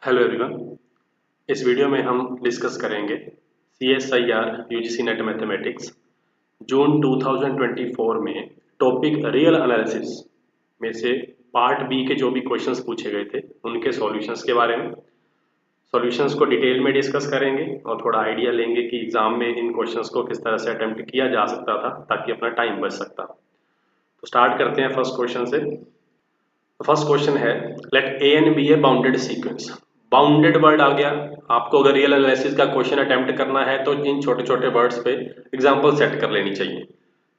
Hello everyone. इस video में हम डिस्कस करेंगे CSIR UGC नेट मैथमेटिक्स जून 2024 में टॉपिक रियल एनालिसिस में से पार्ट बी के जो भी क्वेश्चंस पूछे गए थे उनके सॉल्यूशंस के बारे में सॉल्यूशंस को डिटेल में डिस्कस करेंगे और थोड़ा आइडिया लेंगे कि एग्जाम में इन क्वेश्चंस को किस तरह से अटेम्प्ट किया जा सकता था ताकि अपना टाइम बच सकता। तो स्टार्ट करते हैं फर्स्ट क्वेश्चन से। फर्स्ट क्वेश्चन है let a and be a bounded sequence. Bounded word आ गया। आपको अगर रियल एनालिसिस का क्वेश्चन अटेम्प्ट करना है तो इन छोटे छोटे वर्ड्स पे एग्जांपल सेट कर लेनी चाहिए।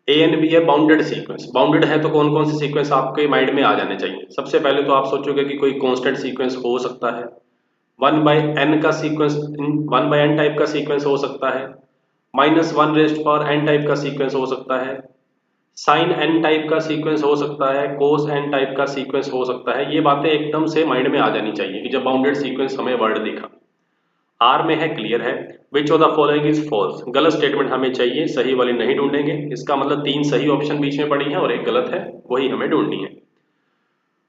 A and be a bounded sequence. Bounded है तो कौन कौन से सीक्वेंस आपके माइंड में आ जाने चाहिए। सबसे पहले तो आप सोचोगे कि कोई कांस्टेंट सीक्वेंस हो सकता है, 1/n का सीक्वेंस, 1/n टाइप का सीक्वेंस हो सकता है, -1n टाइप का सीक्वेंस हो सकता है, साइन एन टाइप का सीक्वेंस हो सकता है, कोस एन टाइप का सीक्वेंस हो सकता है। ये बातें एकदम से माइंड में आ जानी चाहिए कि जब बाउंडेड सीक्वेंस हमें वर्ड दिखा। आर में है क्लियर है, which of the following is false. गलत स्टेटमेंट हमें चाहिए, सही वाली नहीं ढूंढेंगे। इसका मतलब 3 सही ऑप्शन बीच में पड़ी हैं और एक गलत है, वही हमें ढूंढनी है।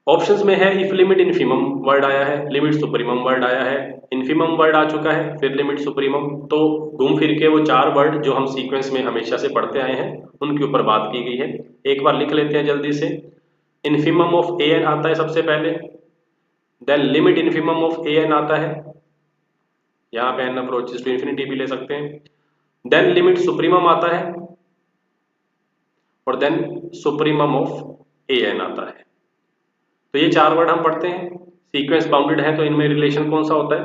ऑप्शंस में है इफ लिमिट इनफिमम वर्ड आया है, लिमिट सुप्रीमम वर्ड आया है, इनफिमम वर्ड आ चुका है, फिर लिमिट सुप्रीमम। तो घूम फिर के वो 4 वर्ड जो हम सीक्वेंस में हमेशा से पढ़ते आए हैं उनके ऊपर बात की गई है। एक बार लिख लेते हैं जल्दी से। इनफिमम ऑफ ए एन आता है सबसे पहले, then limit infimum of a n आता है, यहाँ पे एन अप्रोचेस टू इन्फिनिटी भी ले सकते हैं। देन लिमिट सुप्रीमम आता है और then supremum of a n आता है। तो ये 4 वर्ड हम पढ़ते हैं। सीक्वेंस बाउंडेड है तो इनमें रिलेशन कौन सा होता है,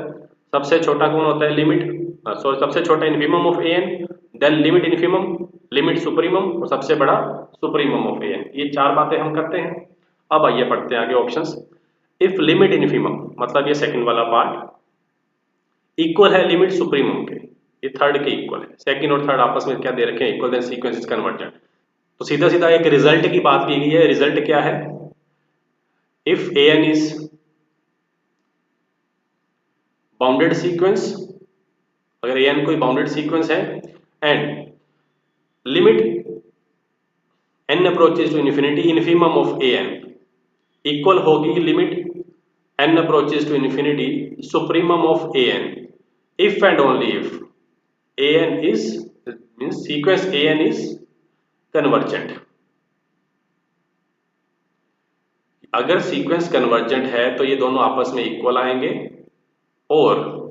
सबसे छोटा कौन होता है, लिमिट, सॉरी सबसे छोटा infimum of a n, then limit infimum, limit supremum और सबसे बड़ा सुप्रीमम ऑफ ए एन। ये 4 बातें हम करते हैं। अब आइए पढ़ते हैं आगे ऑप्शंस। इफ लिमिट इनफिमम मतलब ये सेकंड वाला पार्ट इक्वल है लिमिट सुप्रीमम के, ये थर्ड के इक्वल है। सेकंड और थर्ड आपस में क्या दे रखे हैं, equal, then sequence is convergent. तो सीधा सीधा एक रिजल्ट की बात की गई है। रिजल्ट क्या है, if a n is bounded sequence, अगर ए एन कोई बाउंडेड सीक्वेंस है and limit n approaches to infinity infimum of a n equal होगी limit n approaches to infinity supremum of a n, if and only if a n is means sequence a n is convergent. अगर sequence convergent है तो ये दोनों आपस में equal आएंगे और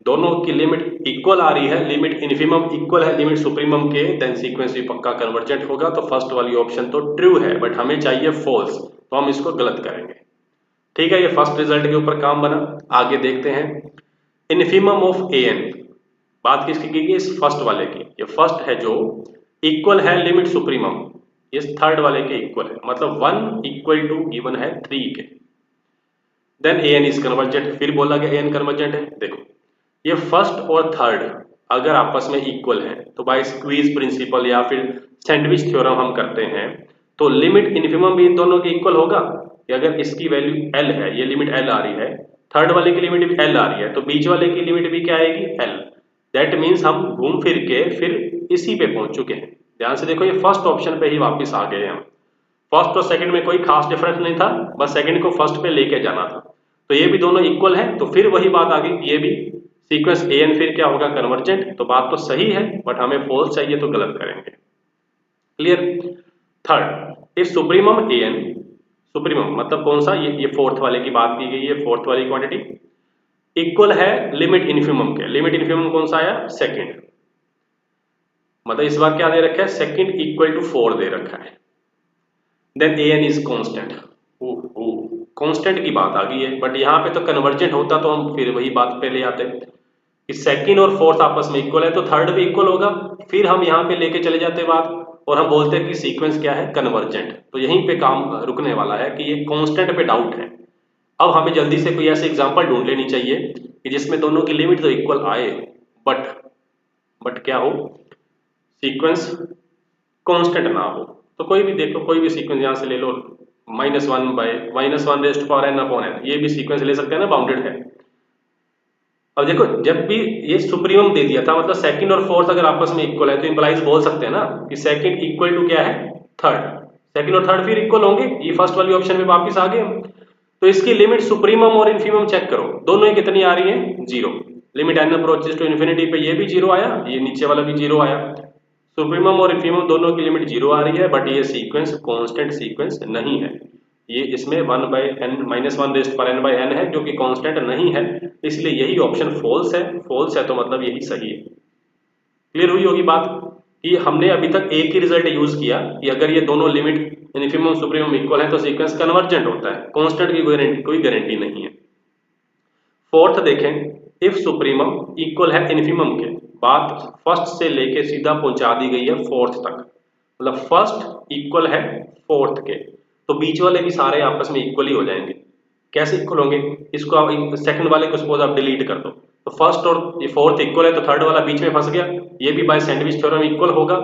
दोनों की लिमिट इक्वल आ रही है, लिमिट इनफिमम इक्वल है लिमिट सुप्रीमम के, देन सीक्वेंस भी पक्का कन्वर्जेंट होगा। तो फर्स्ट वाली ऑप्शन तो ट्रू है बट हमें चाहिए फॉल्स, तो हम इसको गलत करेंगे। ठीक है, ये फर्स्ट रिजल्ट के ऊपर काम बना। आगे देखते हैं इनफिमम ऑफ ए एन। बात किसकी की गई, इस फर्स्ट वाले की। ये फर्स्ट है जो इक्वल है लिमिट सुप्रीमम, इस थर्ड वाले के इक्वल है, मतलब 1 इक्वल टू गिवन है 3 के। Then a n is convergent, फिर बोला गया ए एन कन्वर्जेंट है। देखो ये फर्स्ट और थर्ड अगर आपस में इक्वल है तो बाय स्क्वीज प्रिंसिपल या फिर सैंडविच थ्योरम हम करते हैं तो लिमिट इनफिमम भी इन दोनों के इक्वल होगा कि अगर इसकी वैल्यू एल है, ये लिमिट एल आ रही है, थर्ड वाले की लिमिट भी एल आ रही है, तो बीच वाले की लिमिट भी क्या आएगी, एल। दैट मीन्स हम घूम फिर के फिर इसी पे पहुंच चुके हैं। ध्यान से देखो, ये फर्स्ट ऑप्शन पे ही वापस आ गए हम। फर्स्ट और सेकंड में कोई खास डिफरेंस नहीं था, बस सेकंड को फर्स्ट पे लेके जाना था। तो ये भी दोनों इक्वल है, तो फिर वही बात आ गई, ये भी सीक्वेंस ए एन फिर क्या होगा, कन्वर्जेंट। तो बात तो सही है बट हमें फॉल्स चाहिए तो गलत करेंगे। Clear. Third, if supremum a n, supremum मतलब कौन सा, ये फोर्थ वाले की बात की गई है, फोर्थ वाली क्वांटिटी इक्वल है लिमिट इनफिमम के। लिमिट इनफिमम कौन सा आया, सेकंड, मतलब इस बार क्या दे रखा है, सेकंड इक्वल टू 4 दे रखा है। Then a n is constant. Constant की बात आ गई है बट यहाँ पे तो कन्वर्जेंट होता तो हम फिर वही बात पे ले आते कि सेकंड और फोर्थ आपस में इक्वल है तो थर्ड भी इक्वल होगा, फिर हम यहाँ पे लेके चले जाते बात और हम बोलते हैं कि सीक्वेंस क्या है, कन्वर्जेंट। तो यहीं पे काम रुकने वाला है कि ये कांस्टेंट पे डाउट है। अब हमें जल्दी से कोई ऐसे एग्जांपल ढूंढ लेनी चाहिए कि जिसमें दोनों की लिमिट तो इक्वल आए बट क्या हो, सीक्वेंस कांस्टेंट ना हो। तो कोई भी देखो, कोई भी सीक्वेंस यहाँ से ले लो, -1/-1n/n, ये भी सीक्वेंस ले सकते हैं ना, बाउंडेड है। अब देखो जब भी ये सुप्रीमम दे दिया था, मतलब सेकंड और फोर्थ अगर आपस में इक्वल है तो इंप्लाइज बोल सकते हैं ना कि सेकंड इक्वल टू क्या है, थर्ड। सेकंड और थर्ड फिर इक्वल होंगे, ये फर्स्ट वाली ऑप्शन में वापस आ गए हम। तो इसकी लिमिट सुप्रीमम और इन्फीमम चेक करो, दोनों ही कितनी आ रही है, 0। Limit n approaches to infinity पे ये भी 0 आया, ये नीचे वाला भी 0 आया। सुप्रीमम और इन्फीमम दोनों की लिमिट 0 आ रही है, बट ये सीक्वेंस कांस्टेंट सीक्वेंस नहीं है। ये इसमें 1/n -1 raised power n by n है, जो कि कांस्टेंट नहीं है, इसलिए यही ऑप्शन फॉल्स है। फॉल्स है तो मतलब यही सही है। क्लियर हुई होगी बात कि हमने अभी तक एक ही रिजल्ट यूज किया कि अगर ये दोनों लिमिट इन्फीमम सुप्रीमम इक्वल है तो सीक्वेंस कन्वर्जेंट होता है, कांस्टेंट की कोई गारंटी नहीं है। फोर्थ देखें, इफ सुप्रीमम इक्वल है इन्फीमम के, बात फर्स्ट से लेके सीधा पहुंचा दी गई है फोर्थ तक, मतलब फर्स्ट इक्वल है फोर्थ के, तो बीच वाले भी सारे आपस में इक्वल ही हो जाएंगे। कैसे इक्वल होंगे, इसको आप सेकंड वाले को सपोज आप डिलीट कर दो, तो फर्स्ट और ये फोर्थ इक्वल है तो थर्ड वाला बीच में फंस गया, ये भी बाय सैंडविच थ्योरम इक्वल होगा।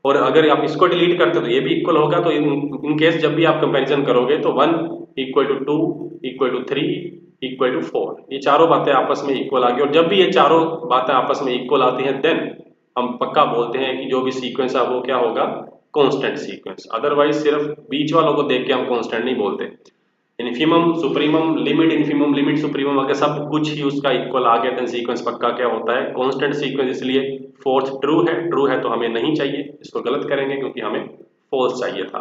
और अगर आप इसको डिलीट करते हो तो ये भी इक्वल होगा। तो इन केस जब भी आप कंपैरिजन करोगे तो 1 = 2 = 3 = 4, ये चारों बातें आपस में इक्वल आ गई। और जब भी ये चारों बातें आपस में इक्वल आती हैं देन हम पक्का बोलते हैं कि जो भी सीक्वेंस है वो क्या होगा, कांस्टेंट सीक्वेंस। अदरवाइज सिर्फ बीच वालों को देख के हम कांस्टेंट नहीं बोलते। Infimum supremum limit infimum limit supremum अगर सब कुछ ही उसका इक्वल आ गया तो सीक्वेंस पक्का क्या होता है, कांस्टेंट सीक्वेंस। इसलिए फोर्थ ट्रू है तो हमें नहीं चाहिए, इसको गलत करेंगे क्योंकि हमें फॉल्स चाहिए था।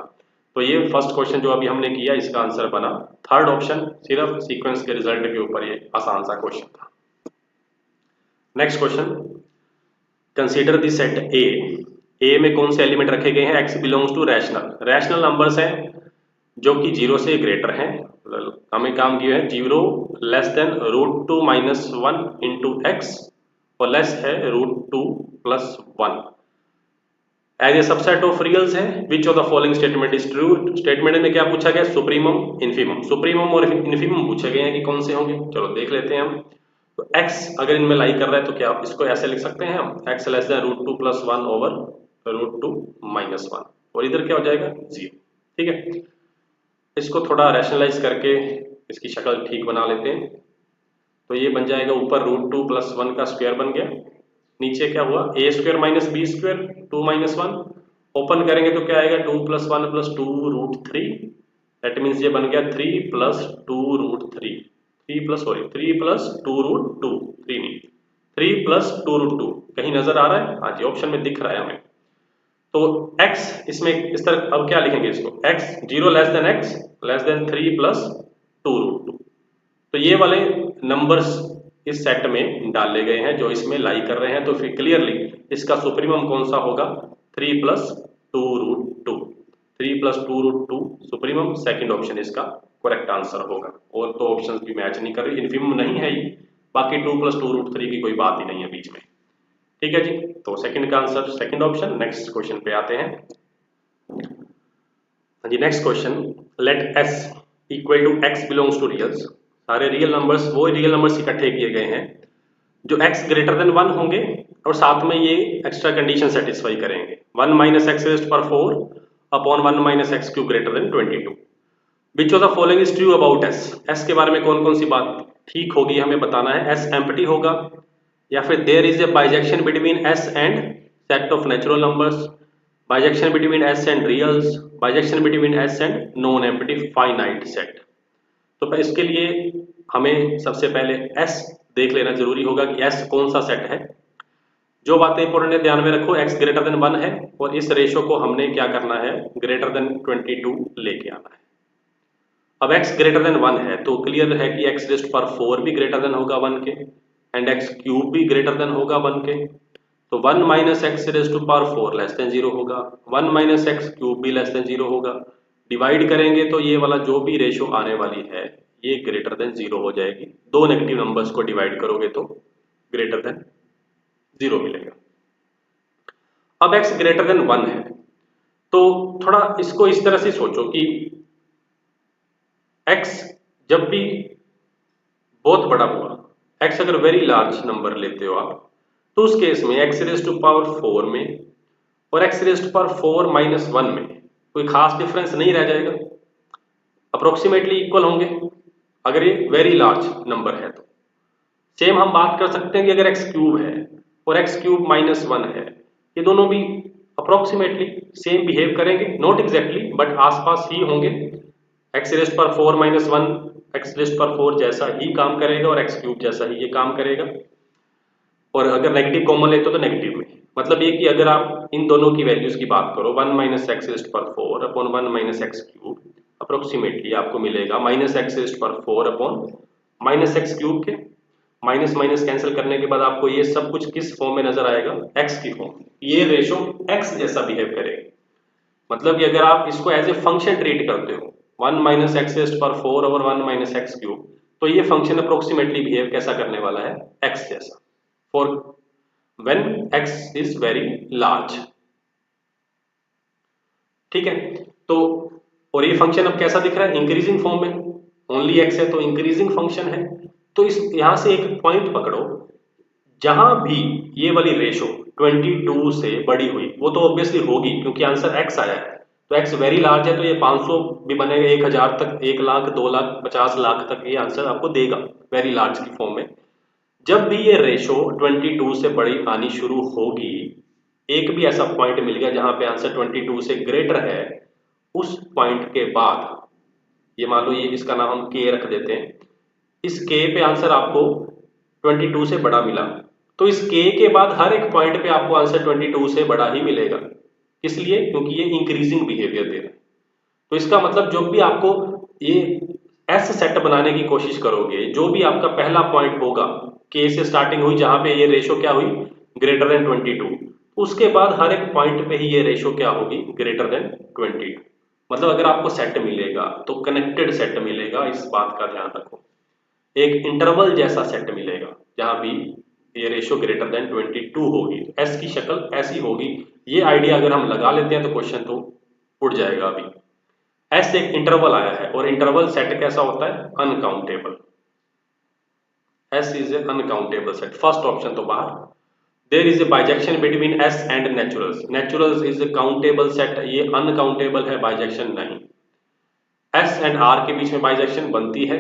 तो ये फर्स्ट क्वेश्चन जो अभी हमने किया इसका आंसर बना थर्ड ऑप्शन, सिर्फ सीक्वेंस के रिजल्ट के ऊपर ये आसान सा क्वेश्चन था। Next question, consider the set ए में कौन से एलिमेंट रखे गए हैं, x belongs to rational numbers हैं जो कि 0 से ग्रेटर हैं। हमें काम किया है 0 लेस देन √2 - 1 इंटू एक्स और लेस है √2 + 1 एज ए सबसेट ऑफ रियल्स है। Which of the following statement is true, statement में क्या पूछा गया, सुप्रीमम इन्फीमम, सुप्रीमम और इन्फीमम पूछे गए हैं कि कौन से होंगे। चलो देख लेते हैं हम। तो x अगर इनमें लाई कर रहा है तो क्या इसको ऐसे लिख सकते हैं हम, x लेस देन √2 + 1 ओवर √2 - 1 और इधर क्या हो जाएगा 0। ठीक है, इसको थोड़ा रैशनलाइज करके इसकी शक्ल ठीक बना लेते हैं। तो ये बन जाएगा ऊपर √2 + 1 का स्क्वायर बन गया, नीचे क्या हुआ a² - b² 2 - 1, ओपन करेंगे तो क्या आएगा 2 + 1 + 2 √3, दैट मीन्स ये बन गया 3 + 2 √3, 3 + 2 √2, 3 नहीं 3 + 2 √2, कहीं नजर आ रहा है, हाँ जी ऑप्शन में दिख रहा है हमें। तो x इसमें इस तरह अब क्या लिखेंगे इसको, x 0 less than x less than 3 + 2 √2। तो ये वाले नंबर्स इस सेट में डाले गए हैं जो इसमें लाई कर रहे हैं, तो फिर क्लियरली इसका सुप्रीमम कौन सा होगा, 3 + 2 √2, 3 + 2 √2 सुप्रीमम, सेकंड ऑप्शन इसका करेक्ट आंसर होगा। और तो ऑप्शंस भी मैच नहीं कर रही, इन्फीमम नहीं है ये, बाकी 2 + 2 √3 की कोई बात ही नहीं है बीच में। ठीक है जी, तो सेकंड का answer second option. Next question पे आते हैं जी। Next question, let s equal to x belongs to reals, सारे रियल नंबर्स वो रियल नंबर्स इकट्ठे किए गए हैं जो x ग्रेटर देन 1 होंगे और साथ में ये एक्स्ट्रा कंडीशन सेटिस्फाई करेंगे, 1 - x⁴ upon 1 - x³ greater than 22। Which of the following is true about s के बारे में कौन कौन सी बात ठीक होगी हमें बताना है। s एम्प्टी होगा, या फिर there is a bijection between s and set of natural numbers, bijection between s and reals, bijection between s and non empty finite set. तो इसके लिए हमें सबसे पहले s देख लेना जरूरी होगा कि s कौन सा सेट है। जो बातें इंपॉर्टेंट है ध्यान में रखो, x ग्रेटर देन 1 है और इस रेशो को हमने क्या करना है, ग्रेटर देन 22 लेके आना है। अब x ग्रेटर देन 1 है तो क्लियर है कि x⁴ भी ग्रेटर देन होगा 1 के एंड x³ भी ग्रेटर देन होगा 1 के। तो 1 - x⁴ लेस देन 0 होगा, 1 - x³ भी लेस देन 0 होगा। डिवाइड करेंगे तो ये वाला जो भी रेशो आने वाली है ये ग्रेटर देन 0 हो जाएगी। दो नेगेटिव नंबर्स को डिवाइड करोगे तो ग्रेटर देन 0 मिलेगा। अब x ग्रेटर देन 1 है तो थोड़ा इसको इस तरह से सोचो कि x जब भी बहुत बड़ा हुआ, x अगर वेरी लार्ज नंबर लेते हो आप, तो उस केस में x⁴ में और x⁴ - 1 में कोई खास डिफरेंस नहीं रह जाएगा, अप्रोक्सीमेटली इक्वल होंगे अगर ये वेरी लार्ज नंबर है तो। सेम हम बात कर सकते हैं कि अगर x³ है और x³ - 1 है, ये दोनों भी अप्रोक्सीमेटली सेम बिहेव करेंगे, नॉट एग्जैक्टली बट आसपास ही होंगे। x⁴ - 1 एक्स रेस्ट पर 4 जैसा ही काम करेगा और एक्स क्यूब जैसा ही ये काम करेगा। और अगर नेगेटिव कॉमन लेते हो तो नेगेटिव में, मतलब ये कि अगर आप इन दोनों की वैल्यूज की बात करो 1 माइनस एक्स रेस्ट पर 4 upon 1 minus x cube, approximately आपको मिलेगा माइनस एक्स रेस्ट पर 4 अपॉन माइनस एक्स क्यूब के माइनस माइनस कैंसिल करने के बाद आपको ये सब कुछ किस फॉर्म में नजर आएगा, एक्स की फॉर्म। ये रेशो एक्स जैसा बिहेव करेगा, मतलब कि अगर आप इसको एज ए फंक्शन ट्रीट करते हो 1 माइनस एक्स रेस्ट पर 4 ओवर 1 माइनस एक्स क्यूब, तो ये फंक्शन अप्रोक्सीमेटली बिहेव कैसा करने वाला है, एक्स जैसा, for when x is very large. ठीक है, तो और ये फंक्शन अब कैसा दिख रहा है, इंक्रीजिंग फॉर्म में, ओनली एक्स है तो इंक्रीजिंग फंक्शन है। तो इस यहां से एक पॉइंट पकड़ो, जहां भी ये वाली रेशो 22 से बड़ी हुई, वो तो ऑब्वियसली होगी क्योंकि आंसर एक्स आया है, तो एक्स वेरी लार्ज है तो ये 500 भी बनेगा, 1000 तक, 1 लाख, 2 लाख, 50 लाख तक ये आंसर आपको देगा वेरी लार्ज की फॉर्म में। जब भी ये रेशो 22 से बड़ी आनी शुरू होगी, एक भी ऐसा पॉइंट मिल गया जहां पे आंसर 22 से ग्रेटर है, उस पॉइंट के बाद, ये मान लो ये इसका नाम हम के रख देते हैं, इस के पे आंसर आपको 22 से बड़ा मिला, तो इस के के बाद हर एक पॉइंट पे आपको आंसर 22 से बड़ा ही मिलेगा। इसलिए क्योंकि ये इंक्रीजिंग बिहेवियर दे रहा है। तो इसका मतलब जब भी आपको ये एस सेट बनाने की कोशिश करोगे, जो भी आपका पहला पॉइंट होगा, के से स्टार्टिंग हुई जहां पे ये रेशो क्या हुई, ग्रेटर देन 22, उसके बाद हर एक पॉइंट पे ही ये रेशो क्या होगी, ग्रेटर देन 22। मतलब अगर आपको सेट मिलेगा तो कनेक्टेड सेट मिलेगा, इस बात का ध्यान रखो। एक इंटरवल जैसा सेट मिलेगा जहां भी ये रेशियो ग्रेटर देन 22 होगी, एस की शक्ल ऐसी होगी। ये आइडिया अगर हम लगा लेते हैं तो क्वेश्चन तो उड़ जाएगा। अभी एस एक इंटरवल आया है और इंटरवल सेट कैसा होता है, uncountable. S is a uncountable set, first option तो बाहर। There is a bijection between S and naturals, naturals is a countable set, ये अनकाउंटेबल है, बाइजेक्शन नहीं। एस एंड आर के बीच में बाइजेक्शन बनती है,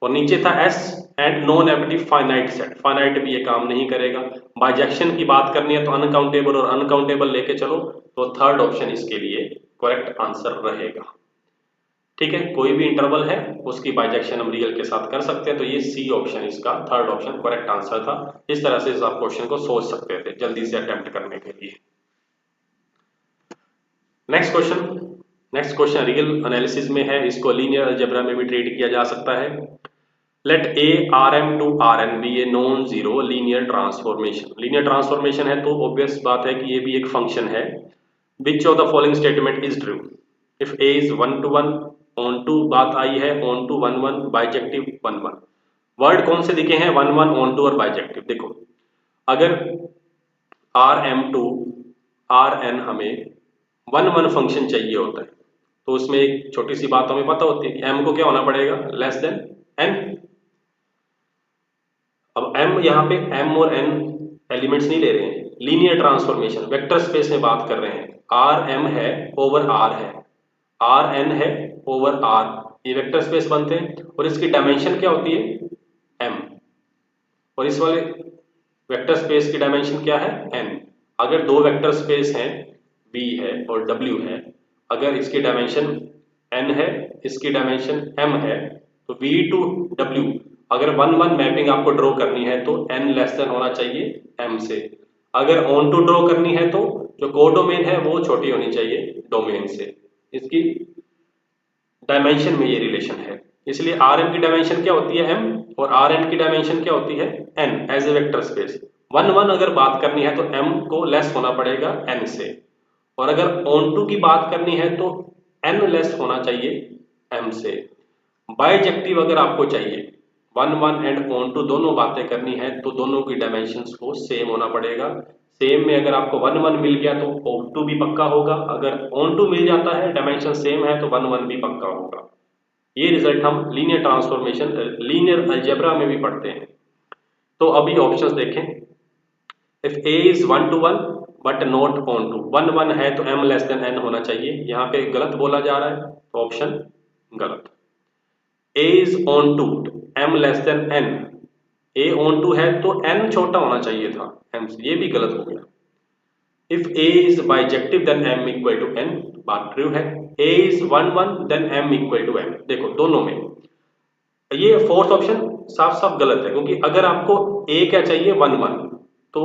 और नीचे था S and non empty finite set, finite भी ये काम नहीं करेगा। बाइजेक्शन की बात करनी है तो अनकाउंटेबल और अनकाउंटेबल लेके चलो, तो थर्ड ऑप्शन इसके लिए करेक्ट आंसर रहेगा। ठीक है, कोई भी इंटरवल है उसकी बाइजेक्शन हम रियल के साथ कर सकते हैं, तो ये सी ऑप्शन इसका थर्ड ऑप्शन करेक्ट आंसर था। इस तरह से आप क्वेश्चन को सोच सकते थे जल्दी से अटेम्प्ट करने के लिए। नेक्स्ट क्वेश्चन रियल एनालिसिस में है, इसको लीनियर अलजेब्रा में भी ट्रीट किया जा सकता है। Let A R M to R N be a non zero linear transformation. Linear transformation है तो ऑब्वियस बात है कि ये भी एक फंक्शन है। Which of the following statement is true, if A is 1 to 1, onto बात आई है, ऑन टू 1 1, बाइजेक्टिव 1 1। वर्ड कौन से दिखे हैं, 1 1, ऑन टू और बाइजेक्टिव। देखो अगर R M to R N हमें 1 1 फंक्शन चाहिए होता है, तो उसमें एक छोटी सी बात हमें पता होती है कि एम को क्या होना पड़ेगा, लेस देन एन। अब m यहाँ पे m और n एलिमेंट्स नहीं ले रहे हैं, लीनियर ट्रांसफॉर्मेशन वेक्टर स्पेस में बात कर रहे हैं। आर एम है ओवर आर है, आर एन है ओवर आर, ये वेक्टर स्पेस बनते हैं और इसकी डायमेंशन क्या होती है, m। और इस वाले वेक्टर स्पेस की डायमेंशन क्या है, n। अगर दो वेक्टर स्पेस हैं v है और w है, अगर इसकी डायमेंशन n है, इसकी डायमेंशन m है, तो v टू w अगर 1 1 मैपिंग आपको ड्रॉ करनी है तो n लेस देन होना चाहिए m से। अगर ऑन टू ड्रॉ करनी है तो जो कोडोमेन है वो छोटी होनी चाहिए डोमेन से। इसकी डायमेंशन में ये रिलेशन है, इसलिए Rm की डायमेंशन क्या होती है m और Rn की डायमेंशन क्या होती है n as a vector space. 1 1 अगर बात करनी है तो m को लेस होना पड़ेगा n से, और अगर ऑन टू की बात करनी है तो n लेस होना चाहिए m से। बाइजेक्टिव अगर आपको चाहिए 1 1 एंड ऑन टू दोनों बातें करनी है तो दोनों की डायमेंशंस को सेम होना पड़ेगा। सेम में अगर आपको 1 1 मिल गया तो ऑन टू भी पक्का होगा, अगर ऑन टू मिल जाता है डायमेंशन सेम है तो 1 1 भी पक्का होगा। ये रिजल्ट हम लीनियर ट्रांसफॉर्मेशन लीनियर अलजेब्रा में भी पढ़ते हैं। तो अभी ऑप्शंस देखें, if A is 1 to 1 but not onto, 1 1 है तो m लेस देन n होना चाहिए, यहाँ पे गलत बोला जा रहा है तो ऑप्शन गलत। a is on to, m less than n, a on to है तो n छोटा होना चाहिए था m से, ये भी गलत हो गया। if a is bijective then m equal to n, बात ट्रू है। a is 1 1 then m equal to n, देखो दोनों में ये फोर्थ ऑप्शन साफ साफ गलत है, क्योंकि अगर आपको ए क्या चाहिए 1 1, तो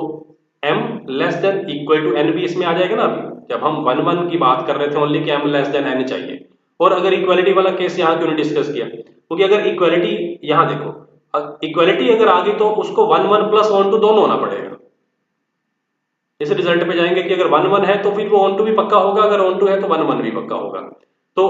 m less than equal to n भी इसमें आ जाएगा ना। अभी जब हम 1 1 की बात कर रहे थे ओनली कि m लेस देन n चाहिए। और अगर इक्वालिटी वाला केस यहाँ क्यों नहीं डिस्कस किया, क्योंकि अगर इक्वालिटी यहाँ देखो, इक्वालिटी अगर आ गई तो उसको 1 1 प्लस 1 2 दोनों होना पड़ेगा। इस रिजल्ट पे जाएंगे कि अगर 1 1 है तो फिर वो 1 2 भी पक्का होगा, अगर 1 2 है तो 1 1 भी पक्का होगा। तो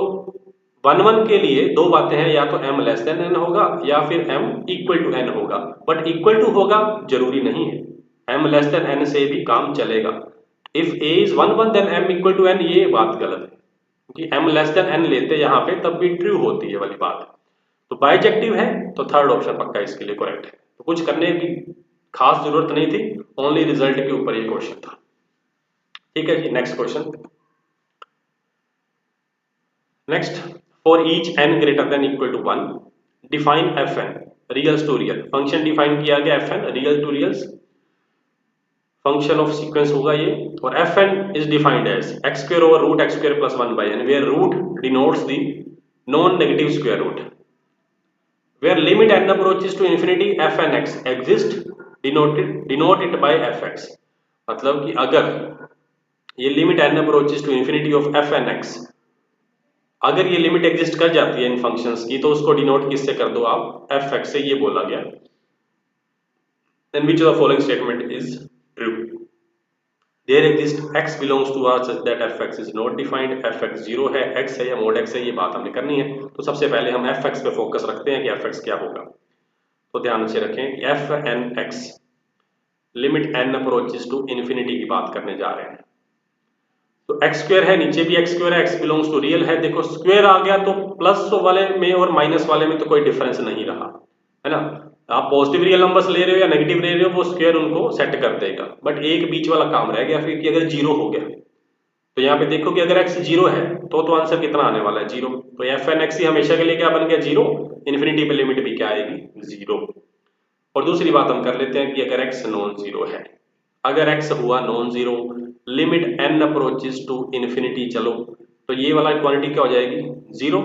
1 1 के लिए दो बातें हैं, या तो m लेस देन n होगा या फिर m इक्वल टू n होगा। बट इक्वल टू होगा जरूरी नहीं है, m लेस देन n से भी काम चलेगा। If a is 1 1 then m equal to n, ये बात गलत है, क्योंकि m लेस देन n लेते यहाँ पे तब भी ट्रू होती है वाली बात। तो बाइजेक्टिव है तो थर्ड ऑप्शन पक्का इसके लिए करेक्ट है। तो कुछ करने की खास जरूरत नहीं थी, ओनली रिजल्ट के ऊपर ये क्वेश्चन था। ठीक है जी, next question. Next, for each n greater than equal to 1 define fn reals to real. Function define किया गया fn real to reals, function of sequence होगा ये। और fn is defined as x square over root x square plus 1 by n, where root denotes the non negative square root, where limit n approaches to infinity fn x exist, denote it by fx। मतलब कि अगर ये limit n approaches to infinity of fn x, अगर ये limit exist कर जाती है इन functions की, तो उसको डिनोट किससे कर दो आप, fx से, ये बोला गया। then which of the following statement is true? there exists x belongs to R such that fx is not defined। fx 0 है, x है या mod x है, ये बात हमने करनी है। तो सबसे पहले हम fx पे फोकस रखते हैं कि fx क्या होगा। तो ध्यान से रखें कि fn(x) limit n approaches to infinity की बात करने जा रहे हैं। तो x स्क्वायर है, नीचे भी x स्क्वायर है, x बिलोंग्स टू रियल है। देखो स्क्वायर आ गया तो प्लस वाले में और माइनस वाले में तो कोई डिफरेंस नहीं रहा, है ना। आप पॉजिटिव रियल नंबर्स ले रहे हो या नेगेटिव ले रहे हो, वो स्क्वायर उनको सेट कर देगा। बट एक बीच वाला काम रह गया फिर कि अगर जीरो हो गया, तो यहाँ पे देखो कि अगर x जीरो है तो आंसर कितना आने वाला है, जीरो। तो fn(x) ही हमेशा के लिए क्या बन गया, जीरो। इन्फिनिटी पे लिमिट भी क्या आएगी, जीरो। और दूसरी बात हम कर लेते हैं कि अगर x नॉन जीरो है, अगर x हुआ non zero, limit n approaches to infinity, चलो तो ये वाला क्वांटिटी क्या हो जाएगी, जीरो।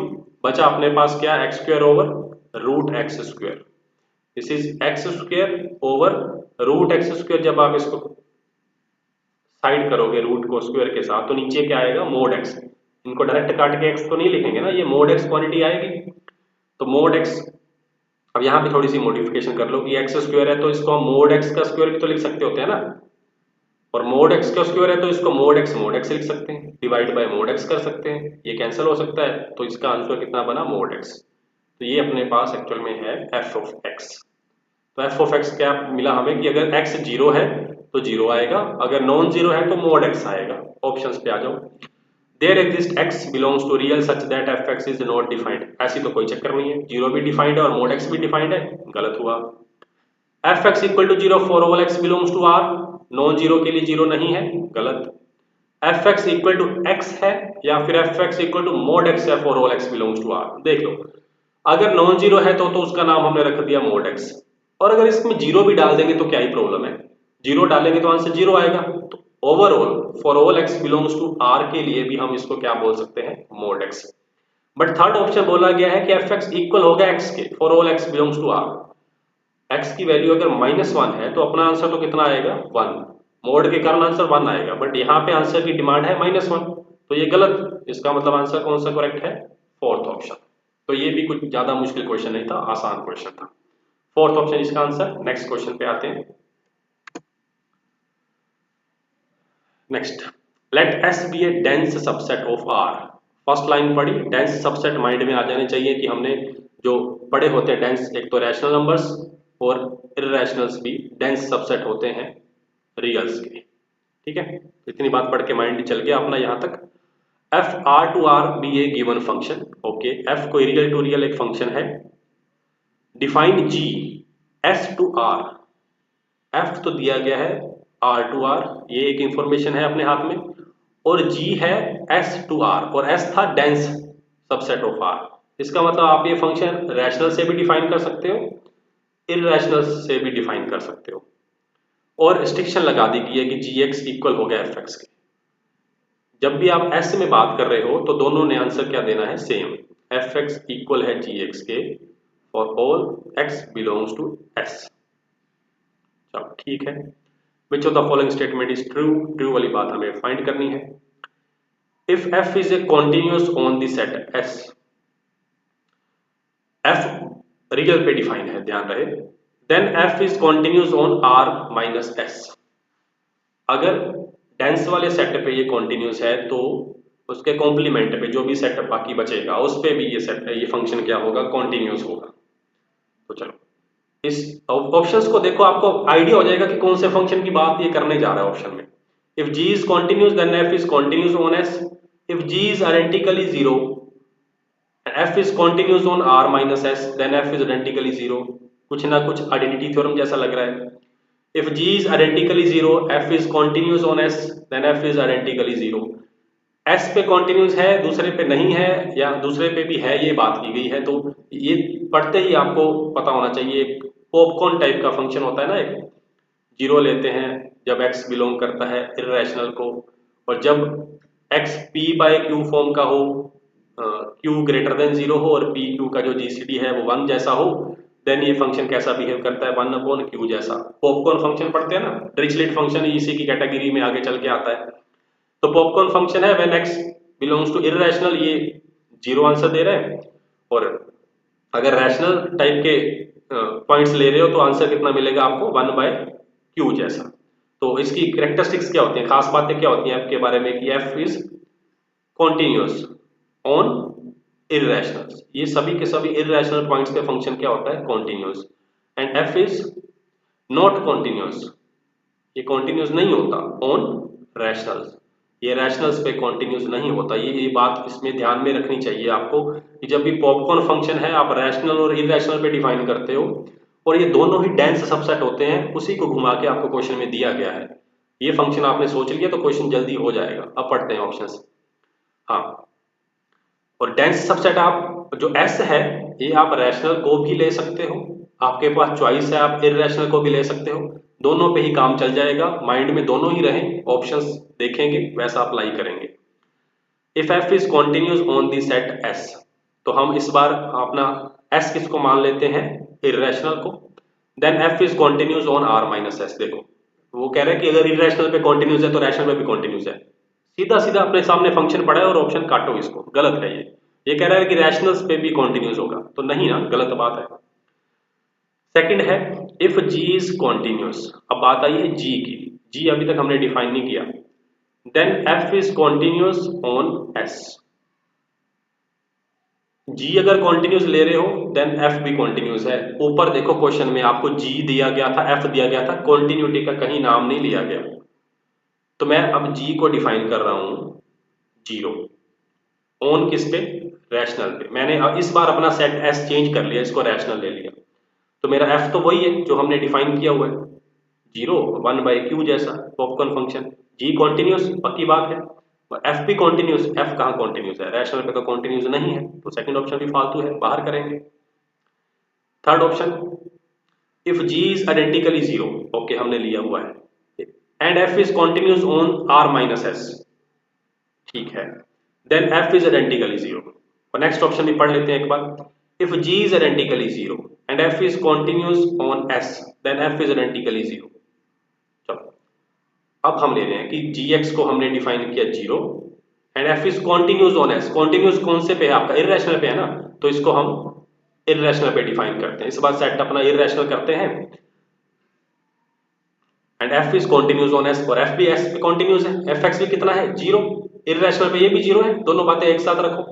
बचा अपने पास क्या, x square over root x square. This is x square over root x square. जब आप इसको साइड करोगे रूट को स्क्वायर के साथ, तो नीचे क्या आएगा, मोड x। इनको डायरेक्ट काट के x तो नहीं लिखेंगे ना, ये मोड x क्वांटिटी आएगी। तो मोड x, अब यहाँ पे थोड़ी सी मॉडिफिकेशन कर लो कि x स्क्वायर है तो इसको हम मोड x का स्क्वायर भी तो लिख सकते होते हैं ना, और मोड x का स्क्वायर है तो इसको मोड x लिख सकते हैं, डिवाइड बाय मोड x कर सकते हैं, ये कैंसिल हो सकता है। तो इसका आंसर कितना बना, मोड x। तो ये अपने पास एक्चुअल में है f ऑफ x। तो f ऑफ x क्या मिला हमें कि अगर x जीरो है तो जीरो आएगा, अगर नॉन जीरो है तो मोड x आएगा। ऑप्शंस पे आ जाओ। There exist x belongs to real such that fx is not defined, ऐसी तो कोई चक्कर नहीं है, जीरो भी डिफाइंड है और मोड x भी डिफाइंड है, गलत हुआ। fx equal to zero for all x belongs to r, non zero के लिए जीरो नहीं है, गलत। fx इक्वल टू x है या फिर fx equal to mod x है for all x belongs to r। देख लो, अगर नॉन जीरो है तो उसका नाम हमने रख दिया मोड x, और अगर इसमें जीरो भी डाल देंगे तो क्या ही प्रॉब्लम है, जीरो डालेंगे तो आंसर जीरो आएगा। तो overall for all x belongs to r के लिए भी हम इसको क्या बोल सकते हैं, mod x। But third option बोला गया है कि fx इक्वल होगा x के for all x belongs to r। x की वैल्यू अगर -1 है तो अपना आंसर तो कितना आएगा, 1। मोड के कारण आंसर 1 आएगा, बट यहाँ पे आंसर की डिमांड है -1, तो ये गलत। इसका मतलब आंसर कौन सा करेक्ट है, फोर्थ ऑप्शन। तो ये भी कुछ ज्यादा मुश्किल क्वेश्चन नहीं था, आसान क्वेश्चन था, फोर्थ ऑप्शन इसका आंसर। नेक्स्ट क्वेश्चन पे आते हैं। Next, let S be a dense subset of R। First line पढ़ी, डेंस सबसेट माइंड में आ जाने चाहिए कि हमने जो पढ़े होते हैं डेंस, एक तो रैशनल नंबर्स और इररेशनल्स भी डेंस सबसेट होते हैं रियल्स के। ठीक है, इतनी बात पढ़ के माइंड चल गया अपना यहाँ तक। F R to R be a given function, okay, f कोई रियल टू रियल एक फंक्शन है। Define g S to R, f तो दिया गया है आर टू आर, ये एक इंफॉर्मेशन है अपने हाथ में, और जी है एस टू आर, और एस था डेंस सबसेट ऑफ आर। इसका मतलब आप ये फंक्शन रैशनल से भी डिफाइन कर सकते हो, इररेशनल से भी डिफाइन कर सकते हो, और रिस्ट्रिक्शन लगा दी गई है कि जी एक्स इक्वल हो गया एफ एक्स के। जब भी आप एस में बात कर रहे हो तो दोनों ने आंसर क्या देना है, सेम। एफ एक्स इक्वल है जी एक्स के for all x belongs to s। चलो ठीक है, which of the following statement is true, true वाली बात हमें फाइंड करनी है। If f is a continuous on the set s, f real पे डिफाइन है ध्यान रहे, then f is continuous on r minus s। अगर डेंस वाले सेट पे ये कॉन्टिन्यूस है तो उसके कॉम्प्लीमेंट पे जो भी सेट बाकी बचेगा उस पे भी ये फंक्शन क्या होगा, कॉन्टिन्यूस होगा। तो चलो इस ऑप्शंस को देखो, आपको आइडिया हो जाएगा कि कौन से फंक्शन की बात ये करने जा रहा है ऑप्शन में। If g is continuous then f is continuous on s, if g is identically zero f is continuous on r minus s then f is identically zero. कुछ ना कुछ आइडेंटिटी थ्योरम जैसा लग रहा है। If g is identically zero, f is continuous on s, then f is identically zero। s पे continuous है, दूसरे पे नहीं है, या दूसरे पे भी है, ये बात की गई है। तो ये पढ़ते ही आपको पता होना चाहिए, पॉपकॉर्न टाइप का फंक्शन होता है ना, एक जीरो लेते हैं जब x बिलोंग करता है इर्रेशनल को, और जब x p by q form का हो, q ग्रेटर देन जीरो हो और p q का जो gcd है वो 1 जैसा हो, देन ये फंक्शन कैसा बिहेव करता है, 1 अपॉन क्यू जैसा। पॉपकॉर्न फंक्शन पढ़ते हैं ना, डिरिचलेट फंक्शन इसी की कैटेगरी में आगे चल के आता है। तो पॉपकॉर्न फंक्शन है when x belongs to irrational, ये जीरो आंसर दे रहे हैं, और अगर रैशनल टाइप के पॉइंट्स ले रहे हो तो आंसर कितना मिलेगा आपको, 1 बाय क्यू जैसा। तो इसकी कैरेक्टरिस्टिक्स क्या होती हैं, खास बातें क्या होती हैं f के बारे में, कि f इज कॉन्टिन्यूस ऑन इर्रेशनल्स, ये सभी के सभी इर्रेशनल पॉइंट्स पे फंक्शन क्या होता है, continuous. And f is not continuous, ये कॉन्टिन्यूस नहीं होता ऑन रैशनल्स, ये रैशनल्स पे कॉन्टिन्यूस नहीं होता। ये बात इसमें ध्यान में रखनी चाहिए आपको, कि जब भी पॉपकॉर्न फंक्शन है आप रैशनल और इर्रेशनल पे डिफाइन करते हो, और ये दोनों ही डेंस सबसेट होते हैं, उसी को घुमा के आपको क्वेश्चन में दिया गया है। ये फंक्शन आपने सोच लिया तो क्वेश्चन जल्दी हो जाएगा। अब पढ़ते हैं ऑप्शंस। हाँ, और डेंस सबसेट आप जो S है, ये आप रैशनल को भी ले सकते हो, आपके पास चॉइस है, आप इर्रेशनल को भी ले सकते हो, दोनों पे ही काम चल जाएगा। माइंड में दोनों ही रहें, ऑप्शंस देखेंगे वैसा अप्लाई करेंगे। If f is continuous on the set S, तो हम इस बार अपना S किसको मान लेते हैं, इर्रेशनल को। Then f is continuous on r minus s। देखो वो कह रहे हैं कि अगर इर्रेशनल पे कॉन्टिन्यूस है तो रैशनल पे भी कॉन्टिन्यूस है। सीधा सीधा अपने सामने फंक्शन पड़ा है और ऑप्शन काटो इसको, गलत है ये कह रहा है कि रैशनल्स पे भी कॉन्टिन्यूस होगा, तो नहीं ना, गलत बात है। सेकंड है इफ g इज कॉन्टिन्यूस। अब बात आई है g की, g अभी तक हमने डिफाइन नहीं किया। Then f is continuous on s, g अगर कॉन्टिन्यूस ले रहे हो देन f भी कॉन्टिन्यूस है। ऊपर देखो क्वेश्चन में आपको g दिया गया था, f दिया गया था, कॉन्टिन्यूटी का कहीं नाम नहीं लिया गया। तो मैं अब g को डिफाइन कर रहा हूं जीरो, ऑन किस पे, रैशनल पे। मैंने अब इस बार अपना सेट s चेंज कर लिया, इसको रैशनल ले लिया, तो मेरा f तो वही है जो हमने डिफाइन किया हुआ है, जीरो 1 बाई क्यू जैसा पॉपकॉर्न फंक्शन। g कॉन्टिन्यूस पक्की बात है, और f भी कॉन्टिन्यूस, f कहाँ कॉन्टिन्यूस है, रैशनल पे तो कॉन्टिन्यूस नहीं है, तो सेकंड ऑप्शन भी फालतू है, बाहर करेंगे। Third option, if g is identically zero, okay हमने लिया हुआ है, and f is continuous on r minus s, ठीक है, then f is identically zero। और नेक्स्ट ऑप्शन भी पढ़ लेते हैं एक बार। if g is identically zero and f is continuous on s then f is identically zero। चलो अब हम ले रहे हैं कि gx को हमने डिफाइन किया zero and f is continuous on s। continuous कौन से पे है आपका, इर्रेशनल पे है ना, तो इसको हम इर्रेशनल पे डिफाइन करते हैं। इस बार सेट अपना इर्रेशनल करते हैं, and f is continuous on s, और f भी s पे continuous है, fx भी कितना है, जीरो, इर्रेशनल पे ये भी जीरो है, दोनों बातें एक साथ रखो,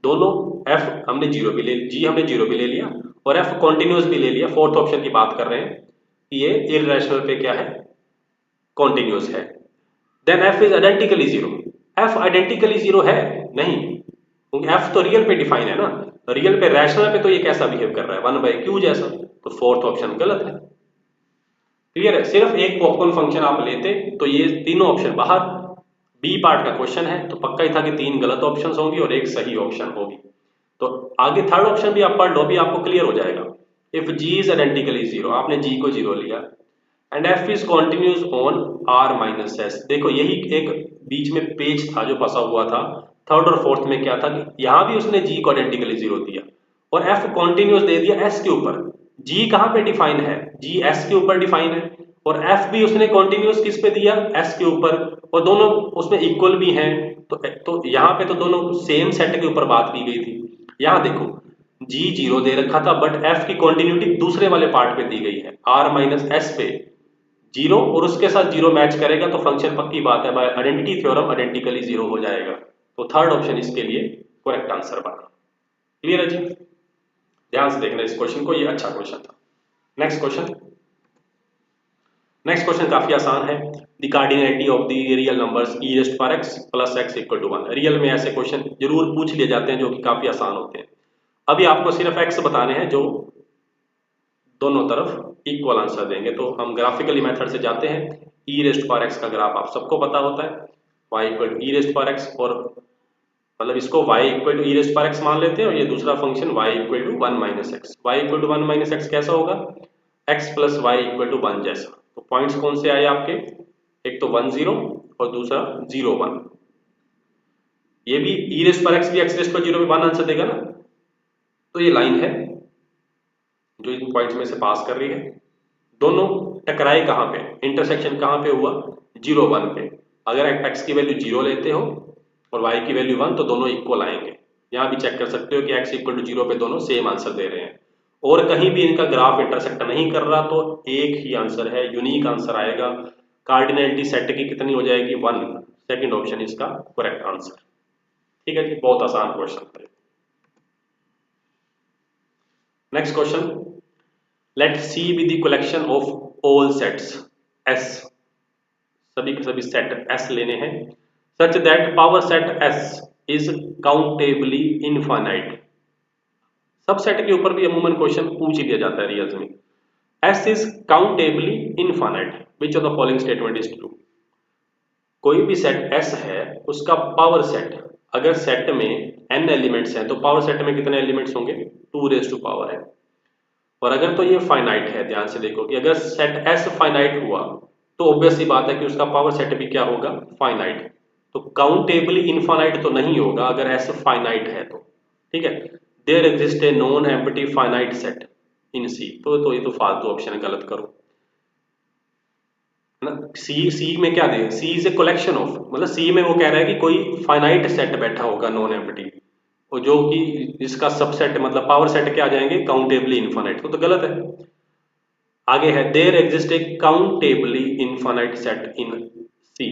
दोनों f हमने जीरो भी ले, g हमने जीरो भी ले लिया और f कॉन्टिन्यूस भी ले लिया। फोर्थ ऑप्शन की बात कर रहे हैं कि ये इर्रेशनल पे क्या है, कॉन्टिन्यूस है। Then f is identically zero, f identically zero है नहीं, क्योंकि f तो रियल पे डिफाइन है ना, रियल पे रैशनल पे तो ये कैसा बिहेव कर रहा है, 1 बाई क्यू जैसा, तो फोर्थ ऑप्शन गलत है। क्लियर है, सिर्फ एक पॉपकॉर्न फंक्शन आप लेते तो ये तीनों ऑप्शन बाहर। बी पार्ट का क्वेश्चन है तो पक्का ही था कि 3 गलत ऑप्शंस होंगी और एक सही ऑप्शन होगी। तो आगे थर्ड ऑप्शन भी आप पढ़ लो, भी आपको क्लियर हो जाएगा। If g is identically zero, आपने g को जीरो लिया, and f is continuous on r minus s। देखो यही एक बीच में पेज था जो फंसा हुआ था, थर्ड और फोर्थ में क्या था कि यहां भी उसने g को आइडेंटिकली जीरो दिया और एफ कॉन्टिन्यूस दे दिया एस के ऊपर। जी कहाँ पे डिफाइन है, जी एस के ऊपर डिफाइन है, और एफ भी उसने कॉन्टिन्यूस किस पे दिया, एस के ऊपर, और दोनों उसमें इक्वल भी हैं। तो यहाँ पे तो दोनों सेम सेट के ऊपर बात की गई थी। यहाँ देखो जी जीरो दे रखा था, बट एफ की कॉन्टिन्यूटी दूसरे वाले पार्ट पे दी गई है, आर माइनस एस पे जीरो, और उसके साथ जीरो मैच करेगा तो फंक्शन पक्की बात है, by identity theorem identically zero हो जाएगा। तो थर्ड ऑप्शन इसके लिए करेक्ट आंसर बना। क्लियर है जी, ध्यान से देखना इस क्वेश्चन को, ये अच्छा क्वेश्चन था। नेक्स्ट क्वेश्चन, नेक्स्ट क्वेश्चन काफी आसान है। The cardinality of the real numbers e raised power x plus x equal to 1। रियल में ऐसे क्वेश्चन जरूर पूछ लिए जाते हैं जो कि काफी आसान होते हैं। अभी आपको सिर्फ x बताने हैं जो दोनों तरफ इक्वल आंसर देंगे। तो हम ग्राफिकली मेथड से जाते हैं। e रेज़्ड पावर x का ग्राफ आप सबको पता होता है, y equal to e raised power x, और मतलब इसको y equal to e raised power x मान लेते हैं, और ये दूसरा function y equal to 1 minus x. Y equal to 1 minus x कैसा होगा, x plus y equal to 1 जैसा। तो पॉइंट्स कौन से आए आपके, एक तो 1 0 और दूसरा 0 1। ये भी e रेज़्ड पावर x भी x रेज़्ड पावर 0 पे 1 आंसर देगा ना। तो ये लाइन है जो इन पॉइंट्स में से पास कर रही है। दोनों टकराए कहाँ पे, इंटरसेक्शन कहाँ पे हुआ, 0 1 पे। अगर x की वैल्यू 0 लेते हो और y की वैल्यू 1 तो दोनों इक्वल आएंगे। यहाँ भी चेक कर सकते हो कि x इक्वल टू 0 पे दोनों सेम आंसर दे रहे हैं, और कहीं भी इनका ग्राफ इंटरसेक्ट नहीं कर रहा तो एक ही आंसर है, यूनिक आंसर आएगा। कार्डिनलिटी सेट की कितनी हो जाएगी, 1। सेकंड ऑप्शन इसका करेक्ट आंसर। ठीक है जी, बहुत आसान क्वेश्चन है। Next question, let C be the collection of all sets S। सभी के सभी सेट S लेने हैं, such that power set S is countably infinite. सब सेट के ऊपर भी अमूमन क्वेश्चन पूछ ही दिया जाता है रियल्स में। S is countably infinite, which of the following statement is true. कोई भी सेट S है, उसका पावर सेट, अगर सेट में n एलिमेंट्स हैं तो पावर सेट में कितने एलिमेंट्स होंगे, 2 रेज़ टू पावर है। और अगर तो ये फाइनाइट है, ध्यान से देखो कि अगर सेट S फाइनाइट हुआ तो ऑब्वियस सी बात है कि उसका पावर सेट भी क्या होगा, फाइनाइट। तो काउंटेबली इनफाइनाइट तो नहीं होगा अगर S फाइनाइट है तो। ठीक है, there exist a non empty finite set in C। तो ये तो फालतू ऑप्शन है, गलत करो ना। सी में क्या दे, सी इज ए कलेक्शन ऑफ, मतलब सी में वो कह रहा है कि कोई फाइनाइट सेट बैठा होगा नॉन एम्प्टी, और जो कि इसका सबसेट मतलब पावर सेट क्या आ जाएंगे, काउंटेबली इनफाइनाइट। तो गलत है। आगे है, there exist a countably infinite set in C.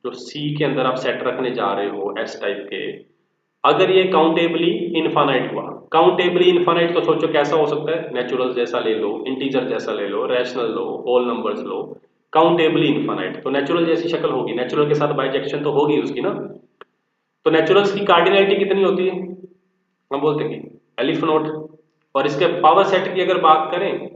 जो सी के अंदर आप सेट रखने जा रहे हो एस टाइप के, अगर ये काउंटेबली इनफाइनाइट हुआ, काउंटेबली इनफाइनाइट तो सोचो कैसा हो सकता है, नेचुरल जैसा ले लो, इंटीजर जैसा ले लो, रैशनल लो, होल नंबर्स लो। काउंटेबली इनफाइनाइट तो नेचुरल जैसी शक्ल होगी, नेचुरल के साथ बाइजेक्शन तो होगी उसकी ना। तो नेचुरल्स की कार्डिनलिटी कितनी होती है, हम बोलते हैं कि एलिफ नोट। और इसके पावर सेट की अगर बात करें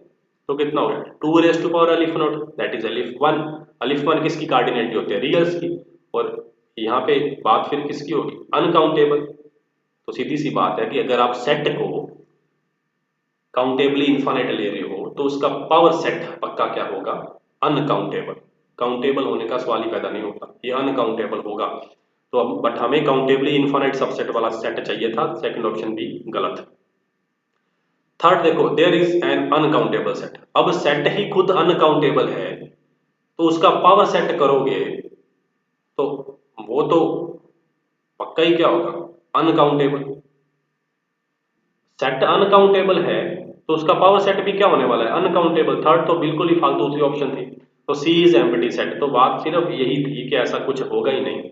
तो कितना हो गया, 2 raise to power aleph naught, that is aleph 1। Aleph 1 किसकी कार्डिनलिटी होती है, रियल्स की। और यहाँ पे बात फिर किसकी होगी, अनकाउंटेबल। तो सीधी सी बात है कि अगर आप सेट को काउंटेबली इनफाइनाइट ले रहे हो तो उसका पावर सेट पक्का क्या होगा, अनकाउंटेबल। काउंटेबल होने का सवाल ही पैदा नहीं होता, ये अनकाउंटेबल होगा। तो अब बट हमें काउंटेबली इनफाइनाइट सबसेट वाला सेट चाहिए था, सेकंड ऑप्शन भी गलत है। थर्ड देखो, there is an uncountable set. अब सेट ही खुद अनकाउंटेबल है तो उसका पावर सेट करोगे तो वो तो पक्का ही क्या होगा, अनकाउंटेबल। सेट अनकाउंटेबल है तो उसका पावर सेट भी क्या होने वाला है, अनकाउंटेबल। थर्ड तो बिल्कुल ही फालतू सी ऑप्शन थी। तो सी इज एम्प्टी सेट, तो बात सिर्फ यही थी कि ऐसा कुछ होगा ही नहीं।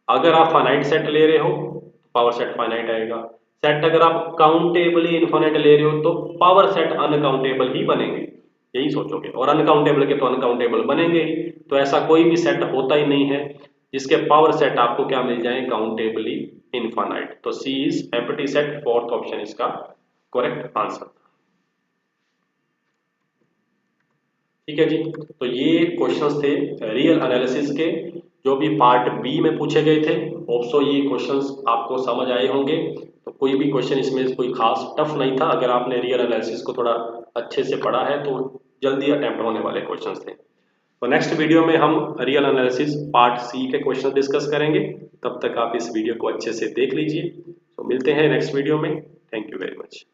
अगर आप फाइनाइट सेट ले रहे हो तो पावर सेट फाइनाइट आएगा। सेट अगर आप काउंटेबली इनफाइनाइट ले रहे हो तो पावर सेट अनकाउंटेबल ही बनेंगे, यही सोचोगे। और अनकाउंटेबल के तो अनकाउंटेबल बनेंगे ही। तो ऐसा कोई भी सेट होता ही नहीं है जिसके पावर सेट आपको क्या मिल जाए, काउंटेबली इनफाइनाइट। तो C is empty set, fourth option इसका करेक्ट आंसर। ठीक है जी, तो ये क्वेश्चंस थे रियल एनालिसिस के जो भी पार्ट बी में पूछे गए थे। होप्सो ये क्वेश्चंस आपको समझ आए होंगे। तो कोई भी क्वेश्चन इसमें कोई खास टफ नहीं था, अगर आपने रियल एनालिसिस को थोड़ा अच्छे से पढ़ा है तो जल्दी अटेम्प्ट होने वाले क्वेश्चंस थे। तो नेक्स्ट वीडियो में हम रियल एनालिसिस पार्ट सी के क्वेश्चन डिस्कस करेंगे। तब तक आप इस वीडियो को अच्छे से देख लीजिए। तो मिलते हैं नेक्स्ट वीडियो में। Thank you very much.